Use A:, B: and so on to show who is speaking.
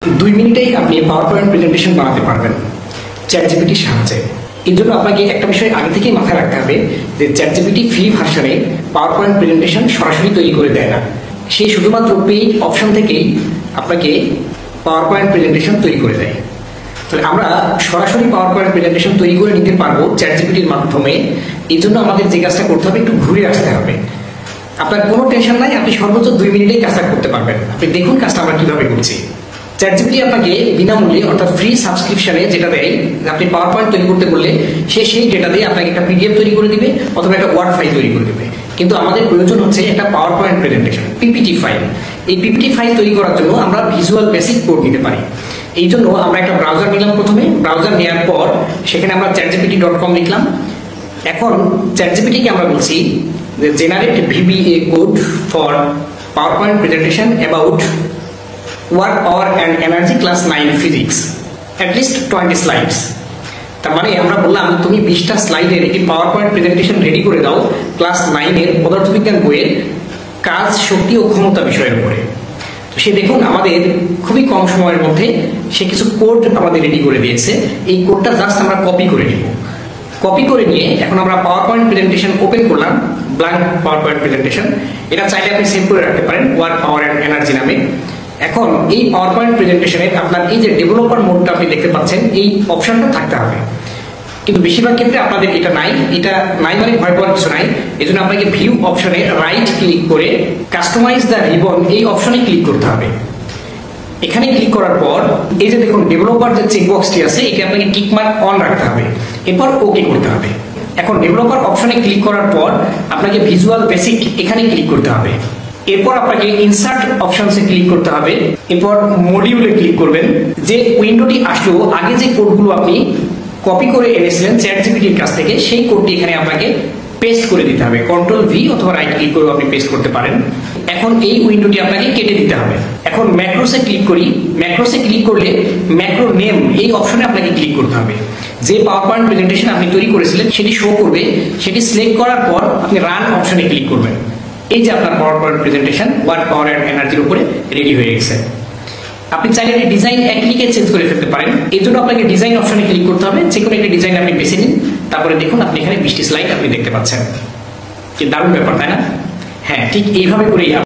A: 2 মিনিটেই আপনি PowerPoint presentation বানাতে পারবেন চ্যাটজিপিটির সাহায্যে। এর জন্য আপনাকে একটা বিষয় আগে থেকেই মাথায় রাখতে হবে যে চ্যাটজিপিটি ফ্রি ভার্সনে পাওয়ারপয়েন্ট প্রেজেন্টেশন সরাসরি তৈরি করে দেয় না, সে শুধুমাত্র পেইড অপশন থেকেই আপনাকে পাওয়ারপয়েন্ট প্রেজেন্টেশন তৈরি করে দেয়। তাহলে আমরা সরাসরি পাওয়ারপয়েন্ট প্রেজেন্টেশন তৈরি করে নিতে পারবো চ্যাটজিপিটির মাধ্যমে। এই জন্য আমাদের যে কাজটা করতে হবে, একটু ঘুরে আসতে হবে। আপনার কোনো টেনশন নাই, আপনি সর্বোচ্চ 2 মিনিটেই কাজটা করতে পারবেন। আপনি দেখুন কাজটা আমরা কিভাবে করছি। চ্যাটজিপিটি আপনাকে বিনামূল্যে অর্থাৎ ফ্রি সাবস্ক্রিপশনে যেটা দেয়, আপনি পাওয়ার পয়েন্ট তৈরি করতে বললে সে সেই ডেটা দিয়ে আপনাকে একটা পিডিএফ তৈরি করে দিবে অথবা একটা ওয়ার্ড ফাইল তৈরি করে দেবে। কিন্তু আমাদের প্রয়োজন হচ্ছে একটা power point presentation, PPT file. এই পিপিটি ফাইল তৈরি করার জন্য আমরা ভিজুয়াল বেসিক কোড নিতে পারি। এই জন্য আমরা একটা ব্রাউজার নিলাম। প্রথমে ব্রাউজার নেওয়ার পর সেখানে আমরা chatgpt.com লিখলাম। এখন চ্যাটজিপিটিকে আমরা বলছি যে generate VBA code for power point presentation about work power and energy class 9 physics at least 20 slides. তার মানে আমরা বললাম তুমি 20টা স্লাইডের একটি পাওয়ার পয়েন্ট প্রেজেন্টেশন রেডি করে দাও ক্লাস 9-এর পদার্থবিজ্ঞান বইয়ের কাজ, শক্তি ও ক্ষমতা বিষয়ের উপরে। তো সে দেখুন আমাদের খুবই কম সময়ের মধ্যে সে কিছু কোড আমাদের রেডি করে দিয়েছে। এই কোডটা জাস্ট আমরা কপি করে নিব। কপি করে নিয়ে এখন আমরা পাওয়ার পয়েন্ট প্রেজেন্টেশন ওপেন করলাম, ব্ল্যাঙ্ক পাওয়ার পয়েন্ট প্রেজেন্টেশন। এটা চাইলে আপনি সেভ করে রাখতে পারেন ওয়ার্ক পাওয়ার অ্যান্ড এনার্জি নামে। এখন এই পাওয়ার পয়েন্ট প্রেজেন্টেশনে আপনার এই যে ডেভেলপার মোডটা আপনি দেখতে পাচ্ছেন, এই অপশনটা থাকতে হবে। কিন্তু বেশিরভাগ ক্ষেত্রে আপনাদের এটা নাই। এটা নাই মানে ভয় পাওয়ার কিছু নাই। এই জন্য আপনাকে ভিউ অপশনে রাইট ক্লিক করে কাস্টমাইজ দ্য রিবন এই অপশনে ক্লিক করতে হবে। এখানে ক্লিক করার পর এই যে দেখুন ডেভেলপার যে চেকবক্সটি আছে, এটা আপনাকে টিকমার্ক অন রাখতে হবে, এরপর ওকে করতে হবে। এখন ডেভেলপার অপশনে ক্লিক করার পর আপনাকে ভিজুয়াল বেসিক এখানে ক্লিক করতে হবে। এরপর আপনাকে ইনসার্ট অপশনসে ক্লিক করতে হবে। এরপর মডিউলে ক্লিক করবেন। যে উইন্ডোটি আসলো, আগে যে কোডগুলো আপনি কপি করে এনেছিলেন চ্যাটজিপিটির কাছ থেকে, সেই কোডটি এখানে আপনাকে পেস্ট করে দিতে হবে। Ctrl+V অথবা রাইট ক্লিক করে আপনি পেস্ট করতে পারেন। এখন এই উইন্ডোটি আপনাকে কেটে দিতে হবে। এখন ম্যাক্রোসে ক্লিক করি। ম্যাক্রোসে ক্লিক করলে ম্যাক্রো নেম এই অপশনে আপনাকে ক্লিক করতে হবে। যে পাওয়ার পয়েন্ট প্রেজেন্টেশন আপনি তৈরি করেছিলেন সেটি শো করবে। সেটি সিলেক্ট করার পর আপনি রান অপশনে ক্লিক করবেন। এই যে আপনার power point presentation work power and এনার্জির উপরে রেডি হয়ে গেছে। আপনি চাইলে একটি ডিজাইন এক ক্লিকে চেঞ্জ করে ফেলতে পারেন। এই জন্য আপনাকে ডিজাইন অপশনে ক্লিক করতে হবে। যে কোনো একটি ডিজাইন আপনি বেছে নিন। তারপরে দেখুন আপনি এখানে 20টি স্লাইড আপনি দেখতে পাচ্ছেন। কি দারুণ ব্যাপার, তাই না? হ্যাঁ, ঠিক এইভাবে করেই